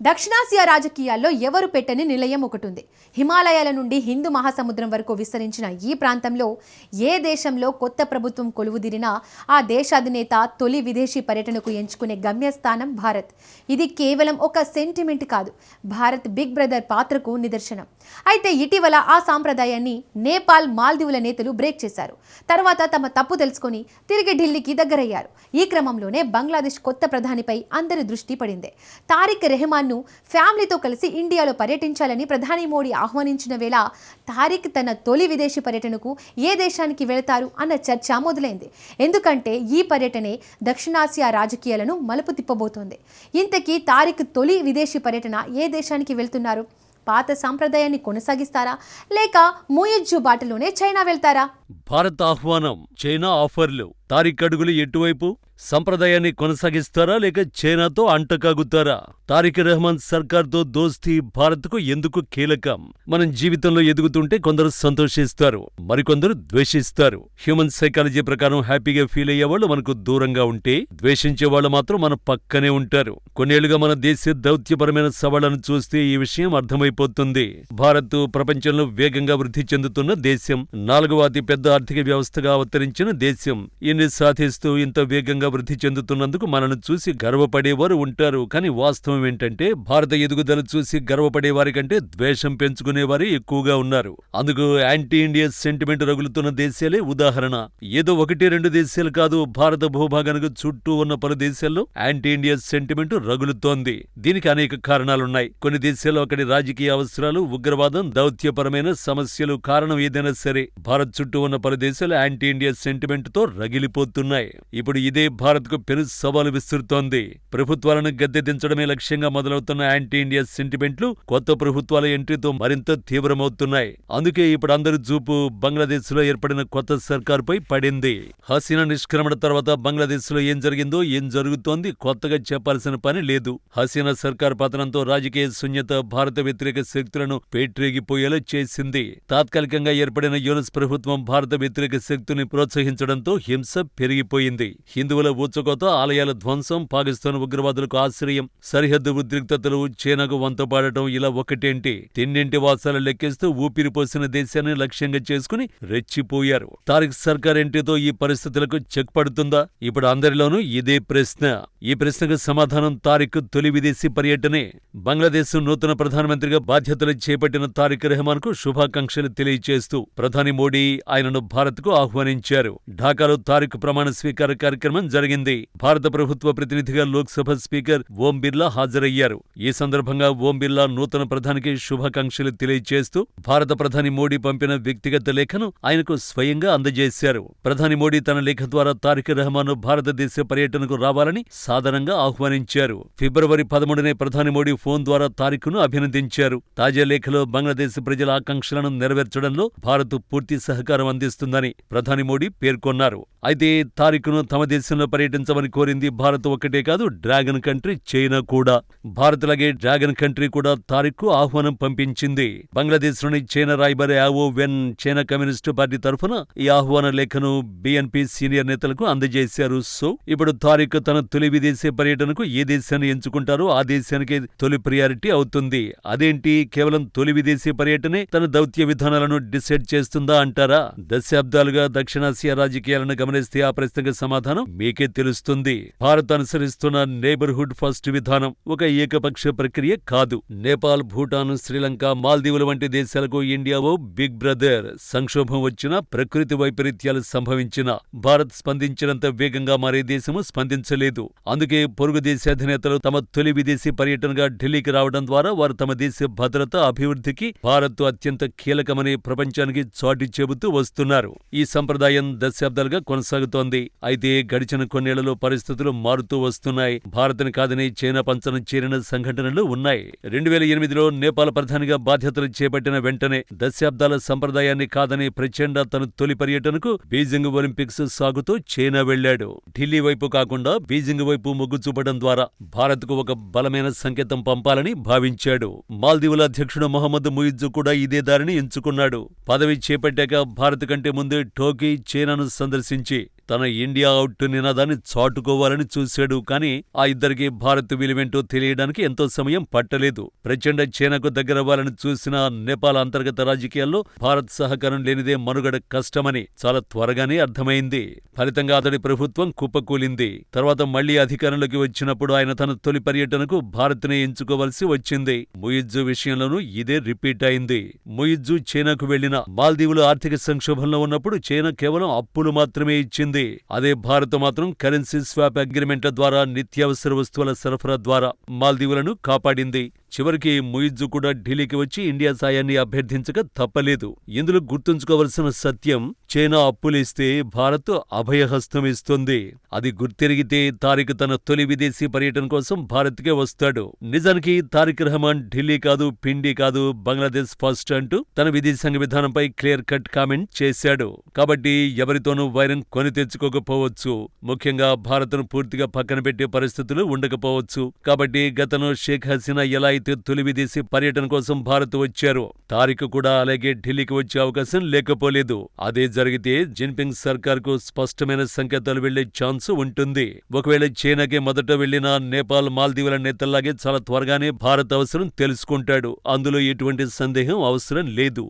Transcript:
దక్షిణాసియా రాజకీయాల్లో ఎవరు పెట్టని నిలయం ఒకటుంది. హిమాలయాల నుండి హిందూ మహాసముద్రం వరకు విస్తరించిన ఈ ప్రాంతంలో ఏ దేశంలో కొత్త ప్రభుత్వం కొలువుదీరినా ఆ దేశ అధినేత తొలి విదేశీ పర్యటనకు ఎంచుకునే గమ్యస్థానం భారత్. ఇది కేవలం ఒక సెంటిమెంట్ కాదు, భారత్ బిగ్ బ్రదర్ పాత్రకు నిదర్శనం. అయితే ఇటీవల ఆ సాంప్రదాయాన్ని నేపాల్, మాల్దీవుల నేతలు బ్రేక్ చేశారు. తర్వాత తమ తప్పు తెలుసుకొని తిరిగి ఢిల్లీకి దగ్గరయ్యారు. ఈ క్రమంలోనే బంగ్లాదేశ్ కొత్త ప్రధానిపై అందరి దృష్టి పడింది. తారిక్ రెహమాన్ ఫ్యామిలీతో కలిసి ఇండియాలో పర్యటించాలని ప్రధాని మోడీ ఆహ్వానించిన వేళ తారిక్ తన తొలి విదేశీ పర్యటనకు ఏ దేశానికి వెళతారు అన్న చర్చ మొదలైంది. ఎందుకంటే ఈ పర్యటనే దక్షిణాసియా రాజకీయాలను మలుపు తిప్పబోతోంది. ఇంతకీ తారిక్ తొలి విదేశీ పర్యటన ఏ దేశానికి వెళ్తున్నారు? పాత సాంప్రదాయాన్ని కొనసాగిస్తారా, లేక మూయజ్జు బాటలోనే చైనా వెళ్తారా? భారత్ ఆహ్వానం, చైనా ఆఫర్లు. తారిక్ అడుగులు ఎటువైపు? సంప్రదాయాన్ని కొనసాగిస్తారా లేక చైనాతో అంటకాగుతారా? తారిక్ రెహమాన్ సర్కార్తో దోస్తీ భారత్కు ఎందుకు కీలకం? మనం జీవితంలో ఎదుగుతుంటే కొందరు సంతోషిస్తారు, మరికొందరు ద్వేషిస్తారు. హ్యూమన్ సైకాలజీ ప్రకారం హ్యాపీగా ఫీల్ అయ్యేవాళ్ళు మనకు దూరంగా ఉంటే, ద్వేషించే వాళ్ళు మాత్రం మన పక్కనే ఉంటారు. కొన్నేళ్లుగా మన దేశ దౌత్యపరమైన సవాళ్లను చూస్తే ఈ విషయం అర్థమైపోతుంది. భారత్ ప్రపంచంలో వేగంగా వృద్ధి చెందుతున్న దేశం, 4వ అతి పెద్ద ఆర్థిక వ్యవస్థగా అవతరించిన దేశం. ఇన్ని సాధిస్తూ ఇంత వేగంగా వృద్ధి చెందుతున్నందుకు మనను చూసి గర్వపడేవారు ఉంటారు. కానీ వాస్తవం ఏంటంటే, భారత ఎదుగుదల చూసి గర్వపడేవారి కంటే ద్వేషం పెంచుకునేవారే ఎక్కువగా ఉన్నారు. అందుకు యాంటీ ఇండియా సెంటిమెంట్ రగులుతున్న దేశాలే ఉదాహరణ. ఏదో 1-2 దేశాలు కాదు, భారత భూభాగానికి చుట్టూ ఉన్న పలు దేశాల్లో యాంటీ ఇండియా సెంటిమెంట్ రగులుతోంది. దీనికి అనేక కారణాలున్నాయి. కొన్ని దేశాల్లో అక్కడి రాజకీయ అవసరాలు, ఉగ్రవాదం, దౌత్యపరమైన సమస్యలు, కారణం ఏదైనా సరే భారత్ చుట్టూ ఉన్న పలు దేశాలు యాంటీ ఇండియా సెంటిమెంట్ తో రగిలిపోతున్నాయి. ఇప్పుడు ఇదే భారత్కు పెను సవాలు విసురుతోంది. ప్రభుత్వాలను గద్దె దించడమే లక్ష్యంగా మొదలవుతున్న యాంటీ ఇండియా సెంటిమెంట్లు కొత్త ప్రభుత్వాల ఎంట్రీతో మరింత తీవ్రమవుతున్నాయి. అందుకే ఇప్పుడు అందరి చూపు బంగ్లాదేశ్ లో ఏర్పడిన కొత్త సర్కారుపై పడింది. హసీనా నిష్క్రమణ తర్వాత బంగ్లాదేశ్ లో ఏం జరిగిందో, ఏం జరుగుతోంది కొత్తగా చెప్పాల్సిన పని లేదు. హసీనా సర్కార్ పతనంతో రాజకీయ శూన్యత భారత వ్యతిరేక శక్తులను పేట్రేగిపోయేలా చేసింది. తాత్కాలికంగా ఏర్పడిన యూనస్ ప్రభుత్వం భారత వ్యతిరేక శక్తుల్ని ప్రోత్సహించడంతో హింస పెరిగిపోయింది. హిందువుల ఊచకోత, ఆలయాల ధ్వంసం, పాకిస్తాన్ ఉగ్రవాదులకు ఆశ్రయం, సరిహద్దు ఉద్రిక్తతలు, చైనాకు వంతపాడటం, ఇలా ఒకటేంటి తిన్నింటి వాసాలు లెక్కేస్తూ ఊపిరిపోసిన దేశాన్ని లక్ష్యంగా చేసుకుని రెచ్చిపోయారు. తారిక్ సర్కార్ ఎంట్రీతో ఈ పరిస్థితులకు చెక్ పడుతుందా? ఇప్పుడు అందరిలోనూ ఇదే ప్రశ్న. ఈ ప్రశ్నకు సమాధానం తారిక్ తొలి విదేశీ పర్యటనే. బంగ్లాదేశ్ నూతన ప్రధానమంత్రిగా బాధ్యతలు చేపట్టిన తారిక్ రెహమాన్ కు శుభాకాంక్షలు తెలియజేస్తూ ప్రధాని మోడీ ఆయనను భారత్ కు ఆహ్వానించారు. ఢాకాలో తారిక్ ప్రమాణ స్వీకార కార్యక్రమం జరిగింది. భారత ప్రభుత్వ ప్రతినిధిగా లోక్సభ స్పీకర్ ఓం బిర్లా హాజరయ్యారు. ఈ సందర్భంగా ఓం బిర్లా నూతన ప్రధానికి శుభాకాంక్షలు తెలియజేస్తూ భారత ప్రధాని మోడీ పంపిన వ్యక్తిగత లేఖను ఆయనకు స్వయంగా అందజేశారు. ప్రధాని మోడీ తన లేఖ ద్వారా తారిక్ రెహమాన్ భారతదేశ పర్యటనకు రావాలని సాదరంగా ఆహ్వానించారు. ఫిబ్రవరి 13నే ప్రధాని మోడీ ఫోన్ ద్వారా తారిక్ను అభినందించారు. తాజా లేఖలో బంగ్లాదేశ్ ప్రజల ఆకాంక్షలను నెరవేర్చడంలో భారత్ పూర్తి సహకారం అందిస్తుందని ప్రధాని మోడీ పేర్కొన్నారు. అయితే తారిక్ను తమ దేశంలో పర్యటించమని కోరింది భారత్ ఒక్కటే కాదు, డ్రాగన్ కంట్రీ చైనా కూడా. భారత్ లాగే డ్రాగన్ కంట్రీ కూడా తారిక్ కు ఆహ్వానం పంపించింది. బంగ్లాదేశ్ లోని చైనా రాయబారి యావో వెన్ చైనా కమ్యూనిస్టు పార్టీ తరఫున ఈ ఆహ్వాన లేఖను బిఎన్పి సీనియర్ నేతలకు అందజేశారు. సో ఇప్పుడు తారిక్ తన తొలి విదేశీ పర్యటనకు ఏ దేశాన్ని ఎంచుకుంటారో ఆ దేశానికి తొలి ప్రియారిటీ అవుతుంది. అదేంటి, కేవలం తొలి విదేశీ పర్యటనే తన దౌత్య విధానాలను డిసైడ్ చేస్తుందా అంటారా? దశాబ్దాలుగా దక్షిణాసియా రాజకీయాలను గమనిస్తే ఆ ప్రశ్నకు సమాధానం మీకే తెలుస్తుంది. భారత్ అనుసరిస్తున్న నేబర్హుడ్ ఫస్ట్ విధానం ఒక ఏకపక్ష ప్రక్రియ కాదు. నేపాల్, భూటాన్, శ్రీలంక, మాల్దీవుల వంటి దేశాలకు ఇండియా ఓ బిగ్ బ్రదర్. సంక్షోభం వచ్చినా, ప్రకృతి వైపరీత్యాలు సంభవించినా భారత్ స్పందించినంత వేగంగా మరే దేశము స్పందించలేదు. అందుకే పొరుగు దేశాధినేతలు తమ తొలి విదేశీ పర్యటనగా ఢిల్లీకి రావడం ద్వారా వారు తమ దేశ భద్రత, అభివృద్ధికి భారత్ అత్యంత కీలకమని ప్రపంచానికి చాటి చెబుతూ వస్తున్నారు. ఈ సంప్రదాయం దశాబ్దాలుగా కొనసాగుతోంది. అయితే గడిచిన కొన్నేళ్లలో పరిస్థితులు మారుతూ వస్తున్నాయి. భారత్ని కాదని చైనా పంచన చేరిన సంఘటనలు ఉన్నాయి. 2008లో నేపాల్ ప్రధానిగా బాధ్యతలు చేపట్టిన వెంటనే దశాబ్దాల సంప్రదాయాన్ని కాదని ప్రచండ తన తొలి పర్యటనకు బీజింగ్ ఒలింపిక్స్ సాగుతూ చైనా వెళ్లాడు. ఢిల్లీ వైపు కాకుండా బీజింగ్ వైపు మొగ్గు చూపడం ద్వారా భారత్కు ఒక బలమైన సంకేతం పంపాలని భావించాడు. మాల్దీవుల అధ్యక్షుడు మొహమ్మద్ ముయిజ్జు కూడా ఇదే దారిని ఎంచుకున్నాడు. పదవి చేపట్టాక భారత్ కంటే ముందే టోకీ, చైనాను సందర్శించి తన ఇండియా అవుట్ నినాదాన్ని చాటుకోవాలని చూశాడు. కానీ ఆ ఇద్దరికి భారత్ విలువేంటో తెలియడానికి ఎంతో సమయం పట్టలేదు. ప్రచండ చైనాకు దగ్గరవ్వాలని చూసిన నేపాల్ అంతర్గత రాజకీయాల్లో భారత్ సహకారం లేనిదే మనుగడ కష్టమని చాలా త్వరగానే అర్థమైంది. ఫలితంగా అతడి ప్రభుత్వం కుప్పకూలింది. తర్వాత మళ్లీ అధికారంలోకి వచ్చినప్పుడు ఆయన తన తొలి పర్యటనకు భారత్నే ఎంచుకోవాల్సి వచ్చింది. ముయిజ్జు విషయంలోనూ ఇదే రిపీట్ అయింది. ముయిజ్జు చైనాకు వెళ్లిన మాల్దీవులు ఆర్థిక సంక్షోభంలో ఉన్నప్పుడు చైనా కేవలం అప్పులు మాత్రమే ఇచ్చింది. అదే భారత్ మాత్రం కరెన్సీ స్వాప్ అగ్రిమెంట్ల ద్వారా నిత్యావసర వస్తువుల సరఫరా ద్వారా మాల్దీవులను కాపాడింది. చివరికి ముయిజ్జు కూడా ఢిల్లీకి వచ్చి ఇండియా సాయాన్ని అభ్యర్థించక తప్పలేదు. ఇందులో గుర్తుంచుకోవలసిన సత్యం, చైనా అప్పులిస్తే భారత్ అభయహస్తం ఇస్తుంది. అది గుర్తెరిగితే తారిక్ తన తొలి విదేశీ పర్యటన కోసం భారత్కే వస్తాడు. నిజానికి తారిక్ రహమాన్ ఢిల్లీ కాదు, పిండి కాదు, బంగ్లాదేశ్ ఫస్ట్ అంటూ తన విదేశాంగ విధానంపై క్లియర్ కట్ కామెంట్ చేశాడు. కాబట్టి ఎవరితోనూ వైరం కొని తెచ్చుకోకపోవచ్చు. ముఖ్యంగా భారత్ను పూర్తిగా పక్కన పెట్టే పరిస్థితులు ఉండకపోవచ్చు. కాబట్టి గతంలో షేక్ హసీనా ఎలా అయితే తొలి విదేశీ పర్యటన కోసం భారత్ వచ్చారో, తారిక్ కూడా అలాగే ఢిల్లీకి వచ్చే అవకాశం లేకపోలేదు. అదే జరిగితే జిన్పింగ్ సర్కార్కు స్పష్టమైన సంకేతాలు వెళ్లే ఛాన్స్ ఉంటుంది. ఒకవేళ చైనాకి మొదట వెళ్లిన నేపాల్, మాల్దీవుల నేతల్లాగే చాలా త్వరగానే భారత్ అవసరం తెలుసుకుంటాడు. అందులో ఎటువంటి సందేహం అవసరం లేదు.